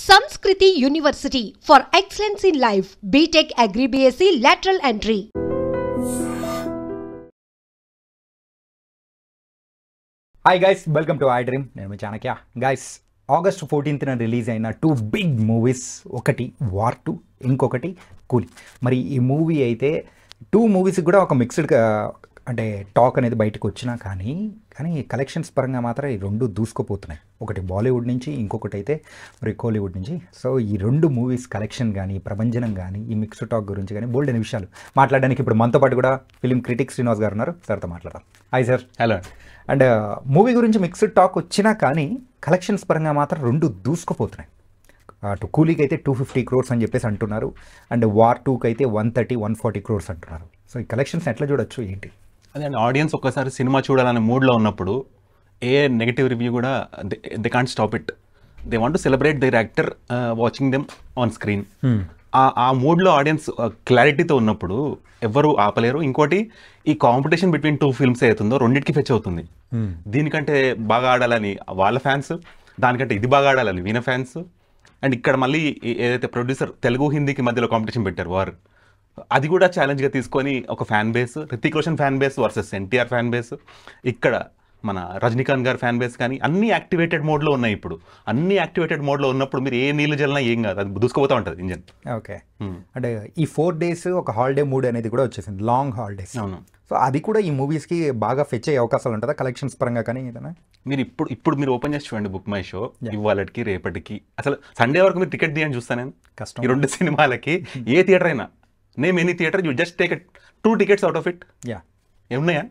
Sanskriti University for excellence in life. BTech Agri BSc lateral entry. Hi guys, welcome to iDream. నేను మీ Chanakya. Guys, August 14th release అయిన 2 big movies, ఒకటి war 2, ఇంకొకటి కూలీ. మరి ఈ మూవీ అయితే 2 మూవీస్ కూడా ఒక మిక్స్డ్ అంటే టాక్ అనేది బయటకు వచ్చినా కానీ కలెక్షన్స్ పరంగా మాత్రం ఈ రెండు దూసుకుపోతున్నాయి. ఒకటి బాలీవుడ్ నుంచి, ఇంకొకటి అయితే మరి కోలీవుడ్ నుంచి. సో ఈ 2 మూవీస్ కలెక్షన్ కానీ, ప్రభంజనం కానీ, ఈ మిక్స్డ్ టాక్ గురించి కానీ బోల్డ్ అనే విషయాలు మాట్లాడడానికి ఇప్పుడు మనతో పాటు కూడా ఫిలిం క్రిటిక్ శ్రీనివాస్ గారు ఉన్నారు. సార్తో మాట్లాడదాం. Hi sir. Hello. And movie గురించి మిక్స్డ్ టాక్ వచ్చినా కానీ కలెక్షన్స్ పరంగా మాత్రం 2 దూసుకుపోతున్నాయి. అటు కూలీకి అయితే 250 crores అని చెప్పేసి అంటున్నారు, అండ్ వార్ 2కి అయితే 130-140 crores అంటున్నారు. సో ఈ కలెక్షన్స్ ఎట్లా చూడొచ్చు ఏంటి? అదే అండి, ఆడియన్స్ ఒక్కసారి సినిమా చూడాలనే మూడ్లో ఉన్నప్పుడు ఏ నెగిటివ్ రివ్యూ కూడా they can't stop it. They want to celebrate their actor watching them on screen. ఆ మూడ్లో ఆడియన్స్ క్లారిటీతో ఉన్నప్పుడు ఎవరు ఆపలేరు. ఇంకోటి, ఈ కాంపిటీషన్ బిట్వీన్ 2 ఫిల్మ్స్ అవుతుందో రెండింటికి ఫెచ్ అవుతుంది. దీనికంటే బాగా ఆడాలని వాళ్ళ ఫ్యాన్స్, దానికంటే ఇది బాగా ఆడాలని వీణ ఫ్యాన్స్. అండ్ ఇక్కడ మళ్ళీ ఏదైతే ప్రొడ్యూసర్ తెలుగు హిందీకి మధ్యలో కాంపిటీషన్ పెట్టారు వారు, అది కూడా ఛాలెంజ్గా తీసుకొని ఒక fan base, Hrithik Roshan fan base versus NTR fan base, ఇక్కడ మన రజనీకాంత్ గారి ఫ్యాన్ బేస్ కానీ అన్నీ యాక్టివేటెడ్ మోడ్లో ఉన్నాయి. ఇప్పుడు అన్ని యాక్టివేటెడ్ మోడ్లో ఉన్నప్పుడు మీరు ఏ నీళ్ళు జల్లినా ఏం కాదు, అది దూసుకుపోతూ ఉంటుంది ఇంజన్. ఓకే. అంటే ఈ 4 days ఒక హాలిడే మూడ్ అనేది కూడా వచ్చేసింది, లాంగ్ హాలిడేస్. అవును. సో అది కూడా ఈ మూవీస్కి బాగా ఫెచ్ అయ్యే అవకాశాలు ఉంటుందా కలెక్షన్స్ పరంగా కానీ ఏదైనా? మీరు ఇప్పుడు మీరు ఓపెన్ చేసి చూడండి బుక్ మై షో, ఇవాళకి రేపటికి అసలు సండే వరకు మీరు టికెట్ తీయని చూస్తాను నేను. కష్టం. ఈ 2 సినిమాలకి ఏ థియేటర్ అయినా, name any theatre, you just take 2 tickets out of it. ఏమున్నాయా?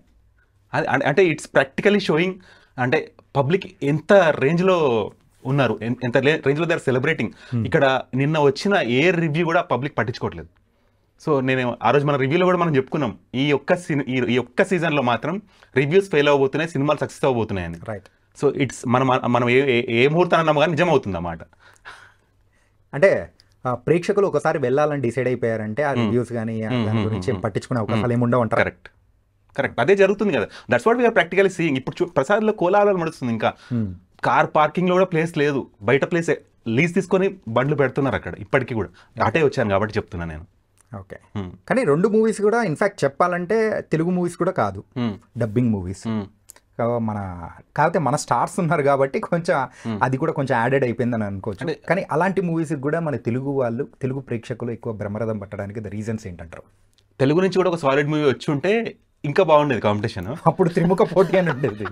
అంటే ఇట్స్ ప్రాక్టికలీ షోయింగ్ అంటే పబ్లిక్ ఎంత రేంజ్లో ఉన్నారు, ఎంత రేంజ్లో దే ఆర్ సెలబ్రేటింగ్. ఇక్కడ నిన్న వచ్చిన ఏ రివ్యూ కూడా పబ్లిక్ పట్టించుకోవట్లేదు. సో నేను ఆ రోజు మన రివ్యూలో కూడా మనం చెప్పుకున్నాం, ఈ ఒక్క సీజన్లో మాత్రం రివ్యూస్ ఫెయిల్ అవ్వబోతున్నాయి, సినిమాలు సక్సెస్ అవ్వబోతున్నాయని. రైట్. సో ఇట్స్ మనం ఏ ముహూర్తాన్ని నమ్మగా నిజం అవుతుంది అన్నమాట. అంటే ప్రేక్షకులు ఒకసారి వెళ్ళాలని డిసైడ్ అయిపోయారంటే ఆ రివ్యూస్ కానీ దాని గురించి పట్టించుకునే అవకాశాలు ఏముండవు అంటారు. కరెక్ట్ అదే జరుగుతుంది కదా. That's what we are practically seeing. ఇప్పుడు ప్రసాద్లో కోలాహలం నడుస్తుంది. ఇంకా కార్ పార్కింగ్లో కూడా ప్లేస్ లేదు, బయట ప్లేస్ లీజ్ తీసుకొని బండ్లు పెడుతున్నారు అక్కడ. ఇప్పటికీ కూడా అటే వచ్చాను కాబట్టి చెప్తున్నా నేను. ఓకే. కానీ 2 మూవీస్ కూడా ఇన్ఫాక్ట్ చెప్పాలంటే తెలుగు మూవీస్ కూడా కాదు, డబ్బింగ్ మూవీస్. కాకపోతే మన స్టార్స్ ఉన్నారు కాబట్టి కొంచెం అది కూడా కొంచెం యాడెడ్ అయిపోయిందని అనుకోవచ్చు. కానీ అలాంటి మూవీస్కి కూడా మన తెలుగు ప్రేక్షకులు ఎక్కువ బ్రహ్మరథం పట్టడానికి ద రీజన్స్ ఏంటంటారు? తెలుగు నుంచి కూడా ఒక సాలిడ్ మూవీ వచ్చి ఉంటే ఇంకా బాగుండేది కాంపిటీషన్. అప్పుడు త్రిముఖ పోటీ అని ఉండేది,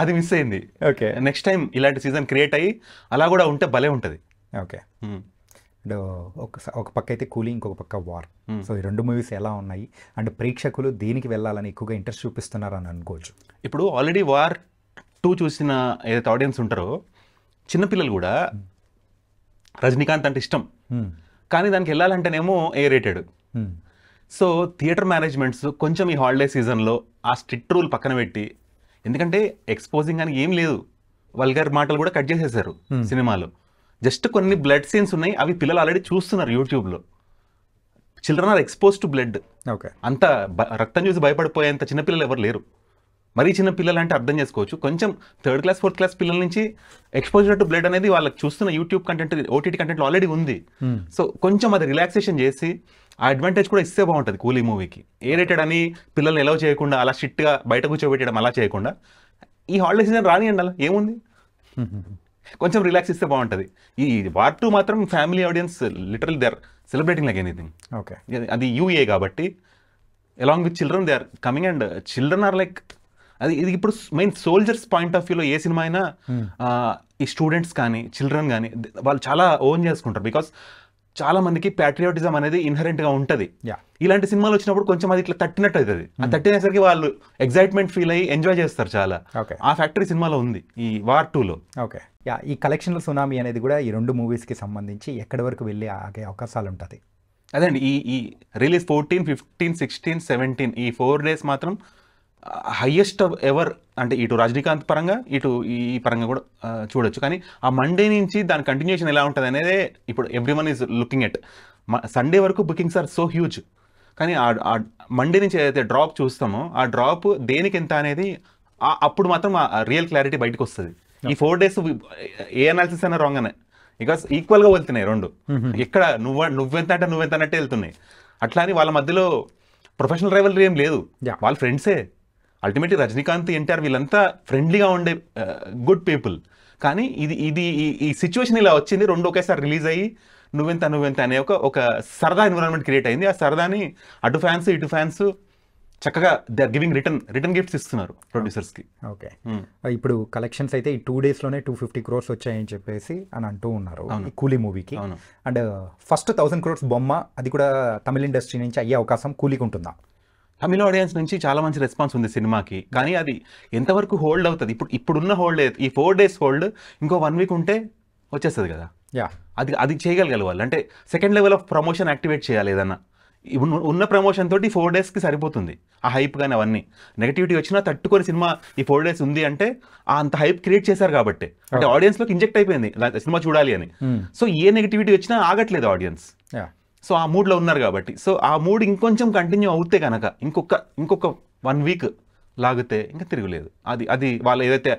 అది మిస్ అయింది. ఓకే. నెక్స్ట్ టైం ఇలాంటి సీజన్ క్రియేట్ అయ్యి అలా కూడా ఉంటే భలే ఉంటుంది. ఓకే. ఒక పక్క అయితే కూలీ, ఇంకొక పక్క వార్. సో ఈ 2 మూవీస్ ఎలా ఉన్నాయి అండ్ ప్రేక్షకులు దేనికి వెళ్ళాలని ఎక్కువగా ఇంట్రెస్ట్ చూపిస్తున్నారని అనుకోవచ్చు? ఇప్పుడు ఆల్రెడీ వార్ 2 చూసిన ఏదైతే ఆడియన్స్ ఉంటారో చిన్నపిల్లలు కూడా రజనీకాంత్ అంటే ఇష్టం, కానీ దానికి వెళ్ళాలంటేనేమో A rated. So theatre managements కొంచెం ఈ హాలిడే సీజన్లో ఆ స్ట్రిక్ట్ రూల్ పక్కన పెట్టి, ఎందుకంటే ఎక్స్పోజింగ్ అని ఏం లేదు, వల్గర్ మాటలు కూడా కట్ చేసేసారు సినిమాలో. జస్ట్ కొన్ని బ్లడ్ సీన్స్ ఉన్నాయి, అవి పిల్లలు ఆల్రెడీ చూస్తున్నారు యూట్యూబ్లో. Children are expose to blood. Okay. అంత రక్తం చూసి భయపడిపోయేంత చిన్నపిల్లలు ఎవరు లేరు. మరీ చిన్న పిల్లలు అంటే అర్థం చేసుకోవచ్చు, కొంచెం 3rd class 4th class పిల్లల నుంచి ఎక్స్పోజర్ టు బ్లడ్ అనేది వాళ్ళకి చూస్తున్న యూట్యూబ్ కంటెంట్, ఓటీటీ కంటెంట్లో ఆల్రెడీ ఉంది. సో కొంచెం అది రిలాక్సేషన్ చేసి ఆ అడ్వాంటేజ్ కూడా ఇస్తే బాగుంటుంది కూలీ మూవీకి. ఏ రేటెడ్ అని పిల్లల్ని ఎలవ్ చేయకుండా, అలా స్ట్రిక్ట్గా బయట కూర్చోబెట్టడం అలా చేయకుండా ఈ హాలిడే సీజన్ రానియండి, అలా ఏముంది, కొంచెం రిలాక్స్ ఇస్తే బాగుంటుంది. ఈ వార్ 2 మాత్రం family audience literal they are celebrating like anything. Okay. అది యూఏ కాబట్టి along with children they are coming, and children are like ఇది ఇప్పుడు మెయిన్ సోల్జర్స్ పాయింట్ ఆఫ్ వ్యూలో ఏ సినిమా అయినా ఈ స్టూడెంట్స్ కానీ చిల్డ్రన్ కానీ వాళ్ళు చాలా ఓన్ చేసుకుంటారు. బికాస్ చాలా మందికి ప్యాట్రియాటిజం అనేది ఇన్హరెంట్గా ఉంటుంది. ఇలాంటి సినిమాలు వచ్చినప్పుడు కొంచెం అది ఇట్లా తట్టినట్టు అవుతుంది. ఆ తట్టినేసరికి వాళ్ళు ఎగ్జైట్మెంట్ ఫీల్ అయ్యి ఎంజాయ్ చేస్తారు చాలా. ఆ ఫ్యాక్టరీ సినిమాలో ఉంది ఈ వార్ 2లో. ఓకే. ఈ కలెక్షన్ల సునామీ అనేది కూడా ఈ 2 మూవీస్కి సంబంధించి ఎక్కడి వరకు వెళ్ళి ఆగే అవకాశాలు ఉంటుంది? అదే అండి, ఈ రిలీజ్ 14, 15, 16, 17 ఈ 4 days మాత్రం హయ్యెస్ట్ ఎవర్. అంటే ఇటు రజనీకాంత్ పరంగా ఇటు ఈ పరంగా కూడా చూడొచ్చు. కానీ ఆ మండే నుంచి దాని కంటిన్యూషన్ ఎలా ఉంటుంది అనేది ఇప్పుడు everyone is looking at. Sunday వరకు బుకింగ్స్ ఆర్ సో హ్యూజ్, కానీ ఆ మండే నుంచి ఏదైతే డ్రాప్ చూస్తామో ఆ డ్రాప్ దేనికి ఎంత అనేది అప్పుడు మాత్రం ఆ రియల్ క్లారిటీ బయటకు వస్తుంది. ఈ 4 days ఏ అనాలిసిస్ అయినా రాంగ్ అనే బికాస్ ఈక్వల్గా వెళ్తున్నాయి రెండు. ఎక్కడ నువ్వెంత అంటే నువ్వెంత అన్నట్టే వెళ్తున్నాయి. అట్లా అని వాళ్ళ మధ్యలో ప్రొఫెషనల్ రైవలరీ ఏం లేదు, వాళ్ళ ఫ్రెండ్సే. అల్టిమేట్లీ రజనీకాంత్, ఎన్టీఆర్ వీళ్ళంతా ఫ్రెండ్లీగా ఉండే గుడ్ పీపుల్. కానీ ఇది ఈ సిచ్యువేషన్ ఇలా వచ్చింది, రెండు ఒకేసారి రిలీజ్ అయ్యి నువ్వెంత అనే ఒక సరదా ఎన్విరాన్మెంట్ క్రియేట్ అయింది. ఆ సరదాని అటు ఫ్యాన్స్ ఇటు ఫ్యాన్స్ చక్కగా they are giving return gifts ఇస్తున్నారు ప్రొడ్యూసర్స్కి. ఓకే, ఇప్పుడు కలెక్షన్స్ అయితే ఈ 2 daysలోనే 250 crores వచ్చాయని చెప్పేసి అని అంటూ ఉన్నారు ఈ కూలీ మూవీకి. అండ్ ఫస్ట్ 1000 crores బొమ్మ, అది కూడా తమిళ ఇండస్ట్రీ నుంచి అయ్యే అవకాశం కూలీకి ఉంటుందా? తమిళ ఆడియన్స్ నుంచి చాలా మంచి రెస్పాన్స్ ఉంది సినిమాకి, కానీ అది ఎంతవరకు హోల్డ్ అవుతుంది? ఇప్పుడున్న హోల్డ్, ఈ 4 days హోల్డ్ ఇంకో 1 week ఉంటే వచ్చేస్తుంది కదా. అది చేయగలగాలి వాళ్ళు. అంటే second level of promotion activate చేయాలి ఏదన్నా. ఉన్న ప్రమోషన్ తోటి 4 daysకి సరిపోతుంది. ఆ హైప్ కానీ అవన్నీ నెగటివిటీ వచ్చినా తట్టుకొని సినిమా ఈ 4 days ఉంది అంటే అంత హైప్ క్రియేట్ చేశారు కాబట్టి, అంటే ఆడియన్స్లోకి ఇంజెక్ట్ అయిపోయింది సినిమా చూడాలి అని. సో ఏ నెగటివిటీ వచ్చినా ఆగట్లేదు ఆడియన్స్. సో ఆ మూడ్లో ఉన్నారు కాబట్టి, సో ఆ మూడ్ ఇంకొంచెం కంటిన్యూ అవుతే కనుక ఇంకొక 1 week లాగితే ఇంకా తిరుగులేదు. అది వాళ్ళు ఏదైతే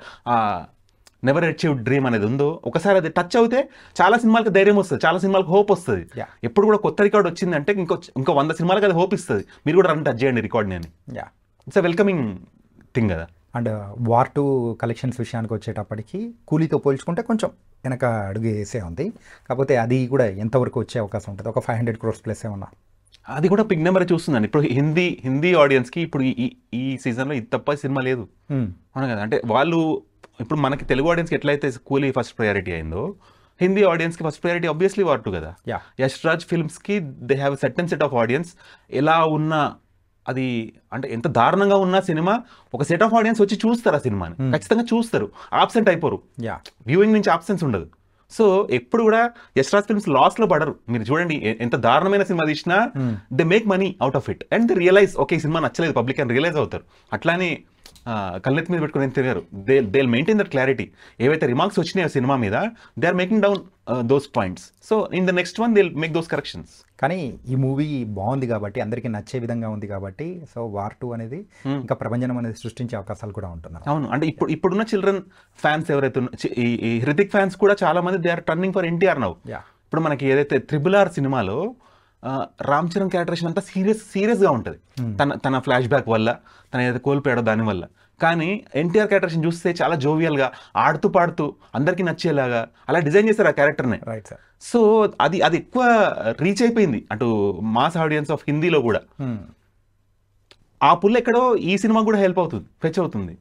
నెవర్ అచీవ్ డ్రీమ్ అనేది ఉందో, ఒకసారి అది టచ్ అవుతే చాలా సినిమాలకు ధైర్యం వస్తుంది, చాలా సినిమాలకు హోప్ వస్తుంది. ఎప్పుడు కూడా కొత్త రికార్డ్ వచ్చిందంటే ఇంకో 100 సినిమాలకు అది హోప్ ఇస్తుంది. మీరు కూడా టచ్ చేయండి రికార్డ్ని అని. ఇట్స్ అ వెల్కమింగ్ థింగ్ కదా. అండ్ వార్ 2 కలెక్షన్స్ విషయానికి వచ్చేటప్పటికి కూలీతో పోల్చుకుంటే కొంచెం వెనక అడుగు వేసే ఉంది. కాకపోతే అది కూడా ఎంతవరకు వచ్చే అవకాశం ఉంటుంది? ఒక 500 crores ప్లస్ ఏమన్నా? అది కూడా బిగ్ నెంబర్ చూస్తుందండి. ఇప్పుడు హిందీ ఆడియన్స్కి ఇప్పుడు ఈ సీజన్లో ఇది తప్ప సినిమా లేదు అవును కదా. అంటే వాళ్ళు ఇప్పుడు మనకి తెలుగు ఆడియన్స్కి ఎట్లయితే కూలీ ఫస్ట్ ప్రయారిటీ అయిందో, హిందీ ఆడియన్స్కి ఫస్ట్ ప్రయారిటీ ఆబ్వియస్లీ వార్ 2 కదా. యష్ రాజ్ ఫిల్మ్స్కి they have certain set of audience. ఎలా ఉన్నా అది అంటే ఎంత దారుణంగా ఉన్న సినిమా ఒక సెట్ ఆఫ్ ఆడియన్స్ వచ్చి చూస్తారు, ఆ సినిమాని ఖచ్చితంగా చూస్తారు, ఆబ్సెంట్ అయిపోరు, వ్యూయింగ్ నుంచి ఆబ్సెన్స్ ఉండదు. సో ఎప్పుడు కూడా యష్ రాజ్ ఫిల్మ్స్ లాస్లో పడరు. మీరు చూడండి ఎంత దారుణమైన సినిమా తీసినా they make money out of it and they realise okay ఈ సినిమా నచ్చలేదు పబ్లిక్ అని రియలైజ్ అవుతారు. అట్లానే కళ్ళెత్తి మీద పెట్టుకుని ఏం తిరిగారు, దే మెయింటైన్ దట్ క్లారిటీ. ఏవైతే రిమార్క్స్ వచ్చినాయో సినిమా మీద they are making down those points. So in the next one they make those corrections. కానీ ఈ మూవీ బాగుంది కాబట్టి, అందరికీ నచ్చే విధంగా ఉంది కాబట్టి, సో వార్ 2 అనేది ఇంకా ప్రభంజనం అనేది సృష్టించే అవకాశాలు కూడా ఉంటున్నాయి. అవును, అంటే ఇప్పుడున్న చిల్డ్రన్ ఫ్యాన్స్ ఎవరైతే ఈ హృతిక్ ఫ్యాన్స్ కూడా చాలా మంది they are turning for NTR now. ఇప్పుడు మనకి ఏదైతే RRR సినిమాలో రామ్ చరణ్ క్యారెక్టరేషన్ అంతా సీరియస్గా ఉంటుంది తన ఫ్లాష్ బ్యాక్ వల్ల, తన ఏదైతే కోల్పోయాడో దానివల్ల. కానీ ఎన్టీఆర్ క్యారెక్టరేషన్ చూస్తే చాలా జోవియల్గా ఆడుతూ పాడుతూ అందరికీ నచ్చేలాగా అలా డిజైన్ చేశారు ఆ క్యారెక్టర్ని. సో అది ఎక్కువ రీచ్ అయిపోయింది అటు మాస్ ఆడియన్స్ ఆఫ్ హిందీలో కూడా. ఆ పుల్ ఎక్కడో ఈ సినిమా కూడా హెల్ప్ అవుతుంది, ఫెచ్ అవుతుంది.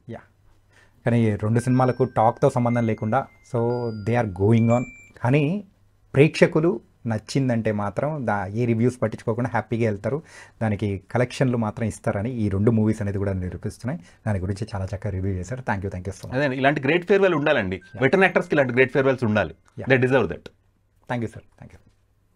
కానీ 2 సినిమాలకు టాక్తో సంబంధం లేకుండా so they are going on. కానీ ప్రేక్షకులు నచ్చిందంటే మాత్రం ఏ రివ్యూస్ పట్టించుకోకుండా హ్యాపీగా వెళ్తారు, దానికి కలెక్షన్లు మాత్రం ఇస్తారని ఈ 2 మూవీస్ అనేది కూడా నిరూపిస్తున్నాయి. దాని గురించి చాలా చక్కగా రివ్యూ చేశారు. Thank you so much. అదే ఇలాంటి గ్రేట్ ఫేర్వెల్ ఉండాలండి, వెటరన్ యాక్టర్స్కి ఇలాంటి గ్రేట్ ఫేర్వెల్స్ ఉండాలి. They deserve that. Thank you sir. Thank you.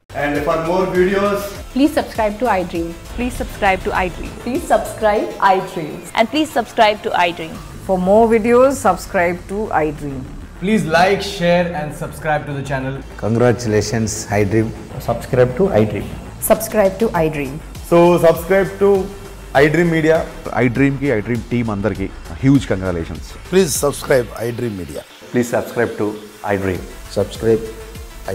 And for more videos, please subscribe to iDream. Please subscribe to iDream. Please subscribe iDream. And please subscribe to iDream. For more videos, subscribe to iDream. please like, share and subscribe to the channel. Congratulations, iDream. Subscribe to iDream. Subscribe to iDream. So subscribe to iDream Media. iDream ki iDream team andarki huge congratulations. Please subscribe iDream Media. Please subscribe to iDream. Subscribe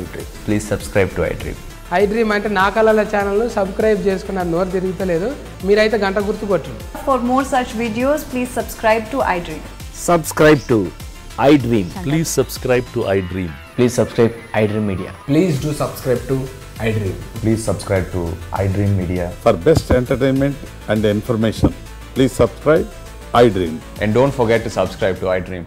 iDream. Please subscribe to iDream. iDream అంటే నా కళల ఛానల్ను subscribe చేసుకున్న నోరు తిరుగుతలేదు, మీరైతే గంట గుర్తు కొట్టండి. For more such videos, please subscribe to iDream. Subscribe to iDream. Please subscribe to iDream. Please subscribe iDream Media. Please do subscribe to iDream. Please subscribe to iDream Media. For best entertainment and information, please subscribe iDream. And don't forget to subscribe to iDream.